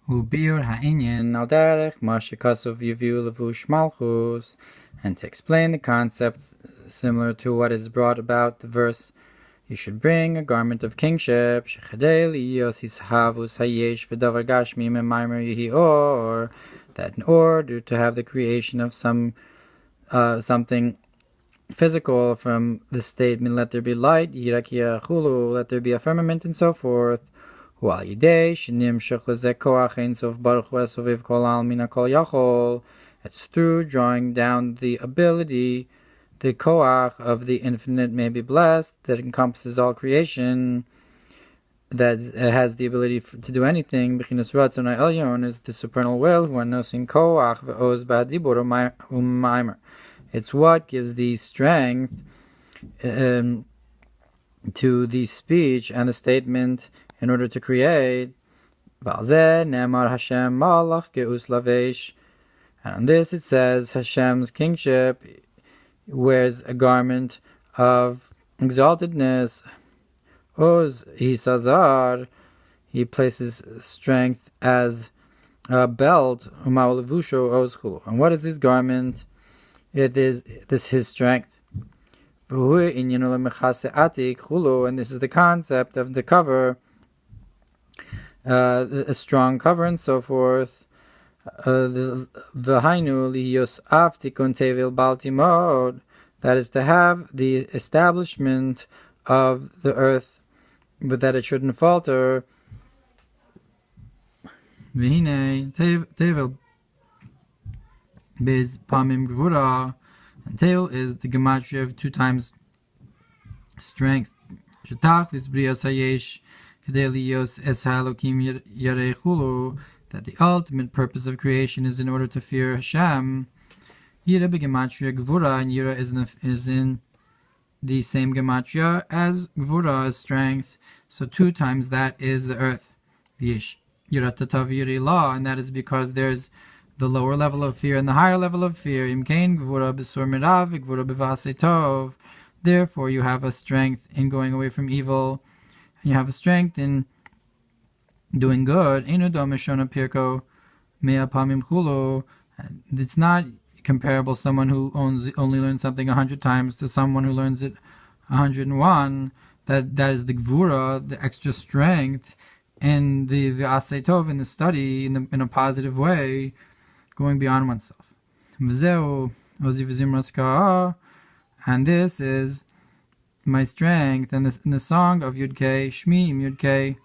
Ubiur ha'inyan al derech ma shekasuv yaviu levush malchus, and to explain the concepts similar to what is brought about the verse, you should bring a garment of kingship, shechadei liyos ishavus hayesh v'davar gashmi me'maimer yihi or, that in order to have the creation of something physical from the statement, let there be light, yirakia chulu, let there be a firmament, and so forth. It's through drawing down the ability, the koach of the infinite may be blessed, that encompasses all creation, that has the ability to do anything. Is the supernal will, who are nosin koach ve'oz ba'dibur u'maimer. It's what gives the strength to the speech and the statement in order to create. And on this it says Hashem's kingship wears a garment of exaltedness. Oz Hisazar, he places strength as a belt. And what is his garment? It is his strength. And this is the concept of the cover, a strong cover and so forth. That is to have the establishment of the earth, but that it shouldn't falter. Bez pamim gvura, and tail is the gematria of 2 times strength. Shetachlis brias hayesh kedei liyos es ha'elokim yarechulu, that the ultimate purpose of creation is in order to fear Hashem. Yira begematria gvura, and Yira is in the same gematria as gvura, as strength. So 2 times that is the earth. Yesh Yira tatav yiri la, and that is because there's the lower level of fear and the higher level of fear. Therefore, you have a strength in going away from evil, and you have a strength in doing good. It's not comparable someone who only learns something 100 times to someone who learns it 101. That is the gvura, the extra strength, and the asetov, in the study, in a positive way, going beyond oneself. And this is my strength, and in the song of Yud-Kei, Shmi im Yud-Kei.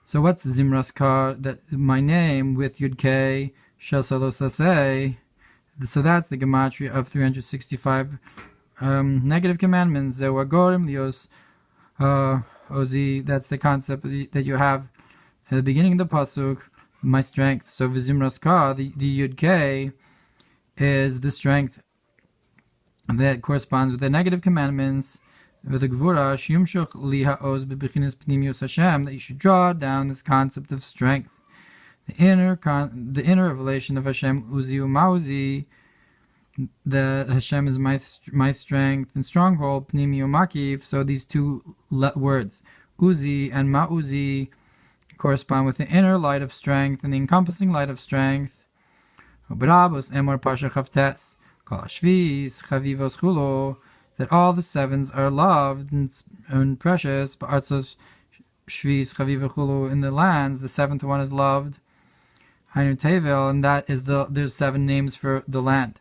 So what's Zimras Ka? That my name with Yud-Kei, Shasalosasei. So that's the gematria of 365 negative commandments. Zewagorim lios ozi. That's the concept that you have at the beginning of the pasuk. My strength. So Vizimras Ka, the Yud-Kei, is the strength that corresponds with the negative commandments. With the Gvura, Shimshuch li ha'oz bebechinas pnimius Hashem, that you should draw down this concept of strength. The inner revelation of Hashem, Uzi u'mauzi, that Hashem is my strength and stronghold, Pnimi u'makiv. So these 2 words, Uzi and Ma'uzi, correspond with the inner light of strength and the encompassing light of strength. Berabos emor parsha chavtes kol hashvis chavivos chulo, that all the 7s are loved and precious. Ba'artzos shvis chaviv chulo, in the lands the 7th one is loved. Hainu tevel, and that is there's 7 names for the land,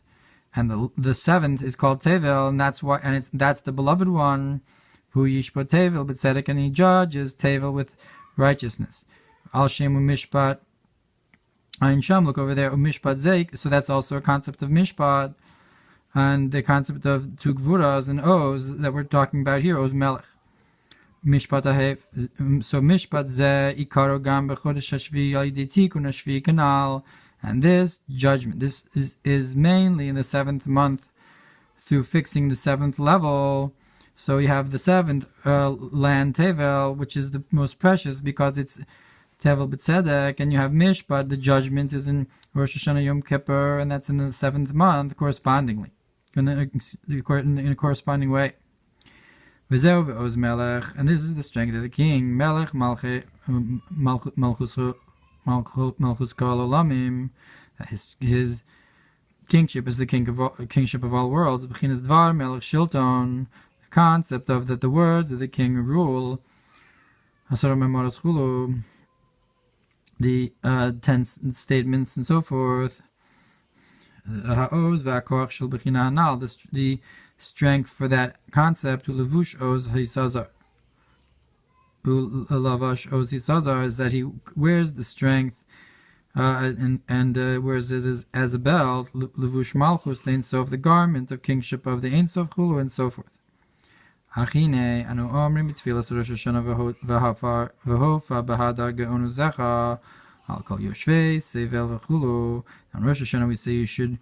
and the 7th is called tevel, and that's why, and that's the beloved one. Hu yishpot tevel b'tzedek, and he judges tevel with righteousness. Al Shem Mishpat Ayin Sham, look over there, Mishpat Zeik. So that's also a concept of Mishpat, and the concept of 2 Gvuras and Oz that we're talking about here, Oz Melech. Mishpat Ahev. So Mishpat Ze Ikaro Gam Bechodesh Hashvi Yalidei Tikun Hashvi Kanal, and this judgment, this is mainly in the 7th month through fixing the 7th level. So you have the 7th land Tevel, which is the most precious because it's Tevel B'Tzedek, and you have Mishpat, the judgment is in Rosh Hashanah Yom Kippur, and that's in the 7th month correspondingly, in a corresponding way. V'zeu ve'oz melech, and this is the strength of the king. Melech malchus Malchus Kol Olamim, his kingship is the kingship of all worlds. B'chinas Dvar Melech Shilton, the concept of that the words of the king rule. Hatorah Memoras Chulu, the 10 statements and so forth. Ha'oz v'akoach shel b'china hanal, the strength for that concept. Ulevush oz hisazar. Ulavash oz hisazar is that he wears the strength and wears it as a belt. Levush malchus lein sof, the garment of kingship of the Ein Sof Chulu, and so forth. Achine anu omrim b'tfilas Rosh Hashanah v'hofa b'hadar ge'onu zecha al kol yoshvei sevel v'chulu. On Rosh Hashanah we say you should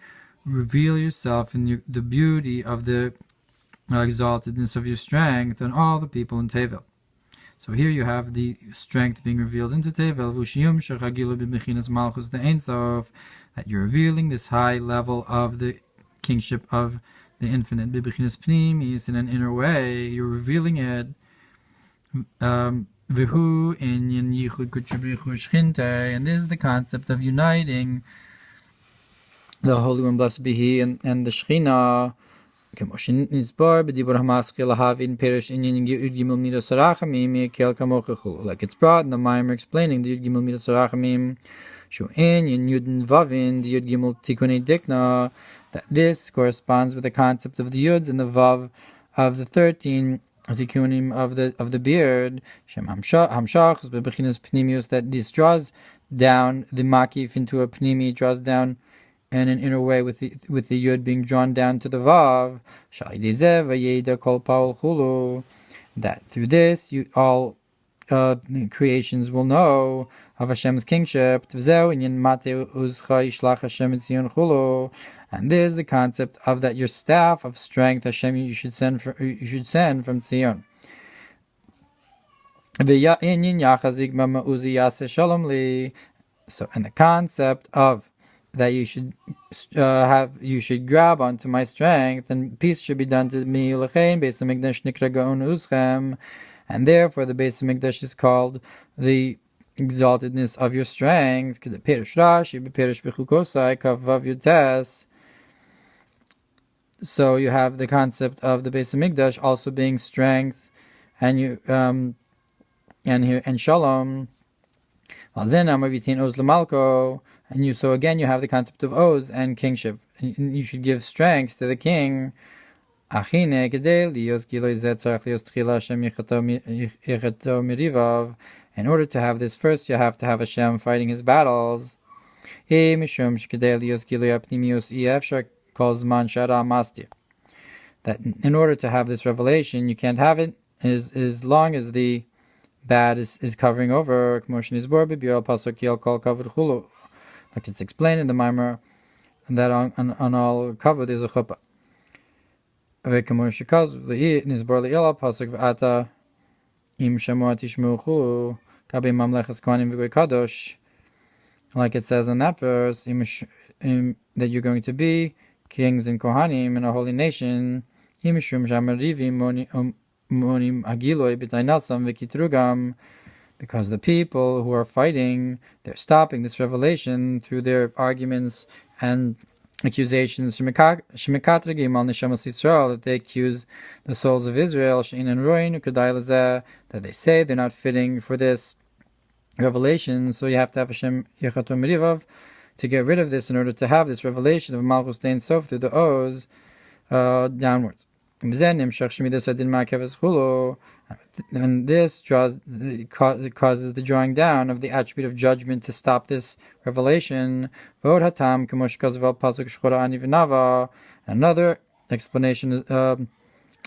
reveal yourself in the beauty of the exaltedness of your strength and all the people in Tevel. So here you have the strength being revealed into Tevel, v'ushiyum shechagilu b'mechinas malchus the Ein Sof, that you're revealing this high level of the kingship of the infinite. B'bechinas pnimis, in an inner way, you're revealing it. V'hu inyan yichud kutshabrichu shchinte, and this is the concept of uniting the Holy One, blessed be He, and the Shechina. Like it's brought in the Mamar explaining the Yud Gimel Midas Harachamim, the Yud Gimel Tikunei Dikna, that this corresponds with the concept of the Yuds and the Vav of the 13 Tikunim of the beard, that this draws down the Makif into a Pnimi, draws down in an inner way with the Yud being drawn down to the Vav, that through this all creations will know of Hashem's kingship. And this is the concept of that your staff of strength, Hashem, you should send from Zion. So, and the concept of that you should grab onto my strength, and peace should be done to me. And therefore the Beis Hamikdash is called the exaltedness of your strength. So you have the concept of the Beis Hamikdash also being strength, and you and shalom. And so again you have the concept of Oz and kingship. And you should give strength to the king. In order to have this, first you have to have Hashem fighting his battles. That in order to have this revelation, you can't have it as long as the bad is covering over. Like it's explained in the Mamar, that on all cover there's a chuppah. Like it says in that verse, that you're going to be kings and kohanim in a holy nation. Because the people who are fighting, they're stopping this revelation through their arguments and accusations. That they accuse the souls of Israel, that they say they're not fitting for this revelation. So you have to have Hashem Yechatom Merivav to get rid of this in order to have this revelation of Malchus Ein Sof through the Oz downwards. And this causes the drawing down of the attribute of judgment to stop this revelation. Another explanation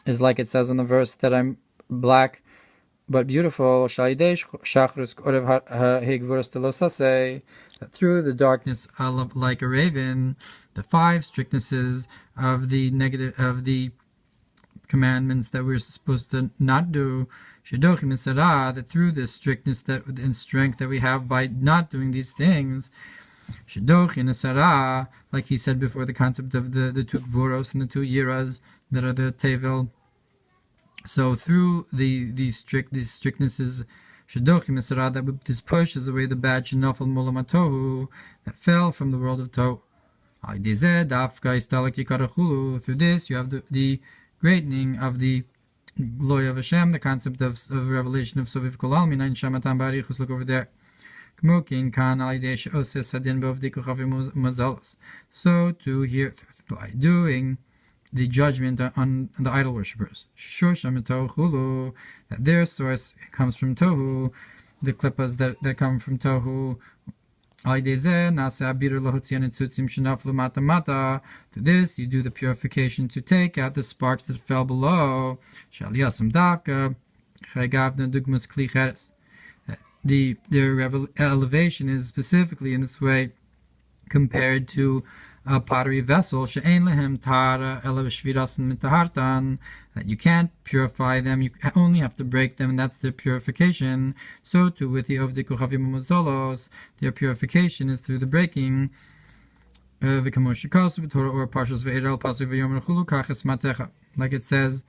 is like it says in the verse that I'm black but beautiful. That through the darkness like a raven, the 5 strictnesses of the commandments that we're supposed to not do, that through this strictness and strength that we have by not doing these things, like he said before, the concept of the 2 Gvoros and the 2 Yiras that are the Tevel. So through these strictnesses, that this pushes away the bad shenofel molam tohu that fell from the world of tohu. Through this, you have the greatening of the glory of Hashem, the concept of revelation of Soviv Kol Almin, and Shamatam Barichus. Look over there. So to here, by doing the judgment on the idol worshippers, that their source comes from Tohu, the klippas that come from Tohu. To this you do the purification to take out the sparks that fell below. The elevation is specifically in this way compared to a pottery vessel, that you can't purify them, you only have to break them, and that's their purification. So too with the Ovdei Kochavim Umazolos, their purification is through the breaking. Or Parshas Ve'era, like it says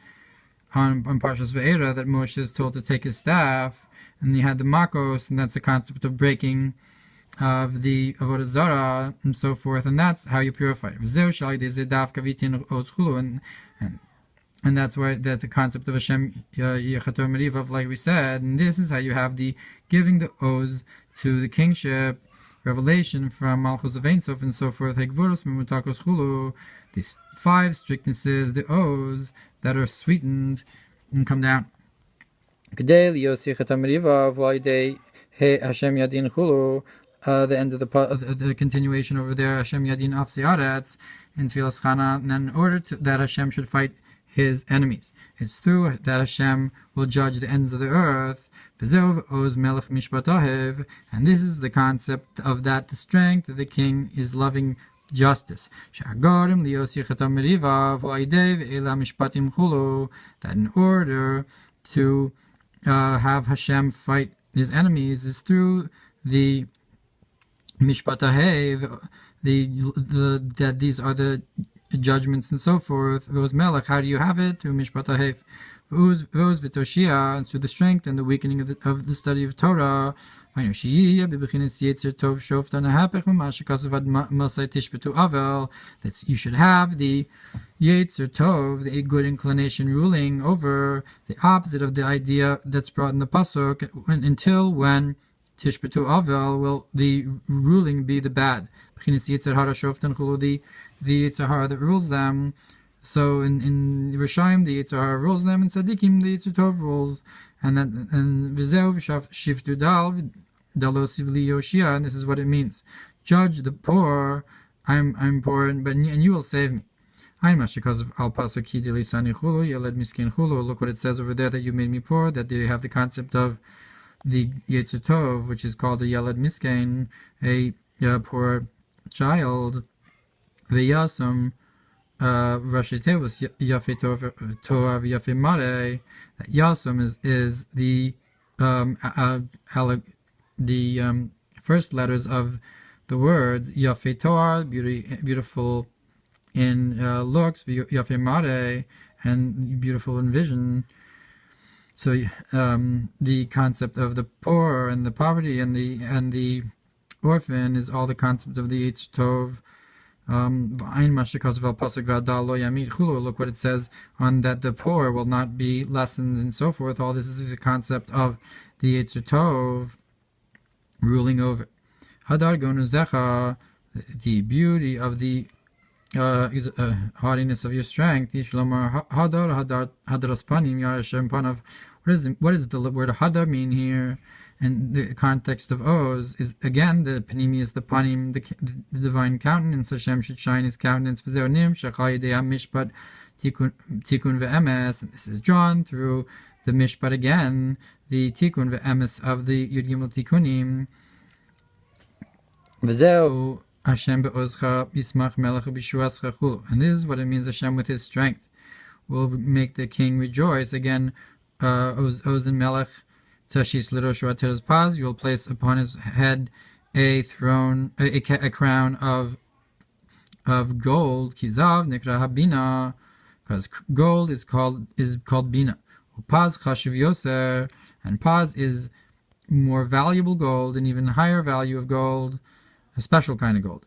on Parshas Ve'era that Moshe is told to take his staff, and he had the makos, and that's the concept of breaking of the avodah zarah and so forth, and that's how you purify it. And that's why that the concept of Hashem Yechator Merivav, like we said, and this is how you have the giving the oaths to the kingship, revelation from Malchus of Ein Sof and so forth. These 5 strictnesses, the oaths that are sweetened and come down. The end of the continuation over there, Hashem Yadin Afsiaretz in Tfilas Chana, and in order that Hashem should fight his enemies, it's through that Hashem will judge the ends of the earth. And this is the concept of that the strength of the king is loving justice. That in order to have Hashem fight his enemies is through the Mishpatahev, that these are the judgments and so forth. Those melech, how do you have it? Through Mishpatahev. Those v'toshia, through the strength and the weakening of the study of Torah. That you should have the Yetzer Tov, the good inclination, ruling over the opposite of the idea that's brought in the pasuk, until when Tishbetu Avel will the ruling be the bad. The Yetzer Hara that rules them. So in Rishayim the Yetzer Hara rules them, and Tzadikim the Yetzer Tov rules. And Vizev Shiftu Dal Dalosiv Li Yoshia, and this is what it means. Judge the poor. I'm poor, and you will save me. I'm because of Al Pasuk Hidili Sani Chulu, Yeled Miskin Chulu. Look what it says over there, that you made me poor, that they have the concept of the Yetzer Tov, which is called a Yeled Miskin, a poor child. V'yasum Rashite was Yafe Torah Yafe Mare. That Yasum is the first letters of the word Yafe Torah, beautiful in looks, Yafe Mare, and beautiful in vision. So the concept of the poor and the poverty and the orphan is all the concept of the Yetzer Tov. Look what it says on that the poor will not be lessened and so forth. All this is a concept of the Yetzer Tov ruling over. Hadar Gonuzecha, the beauty of the haughtiness of your strength. Yishlomar Hadar Hadaraspanim Yarashem Panav. What does the word Hadar mean here? And the context of Oz is again the Panimi is the Panim, the divine countenance. Hashem should shine his countenance. Mishpat Tikun ve'emes. And this is drawn through the Mishpat again, the Tikun ve'emes of the Yud Gimel Tikunim. V'zeu Hashem be'ozcha yismach melech b'shuascha chulu. And this is what it means. Hashem with his strength will make the king rejoice. Again, Oz and Melech. Tashis Liroshua Teres Paz, you will place upon his head a throne, a crown of gold. Kizav Nikra Habina, because gold is called Bina. Paz Chashiv Yoser, and Paz is more valuable gold, an even higher value of gold, a special kind of gold.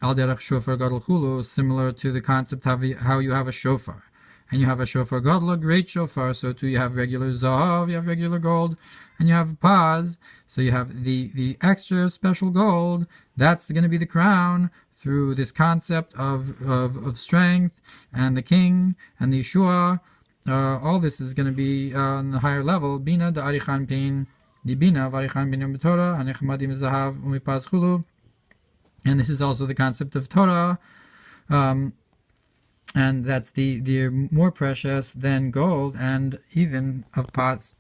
Al derech shofar gadol chulu, similar to the concept of how you have a shofar. And you have a shofar gadol, a great shofar, so too you have regular zahav, you have regular gold, and you have paz, so you have the extra special gold. That's going to be the crown through this concept of strength, and the king, and the Yeshua. All this is going to be on the higher level. Bina da arichan pin, the bina of arichan bin Torah, hanechmadim zahav umipaz chulu. And this is also the concept of Torah, and that's the more precious than gold, and even of paz.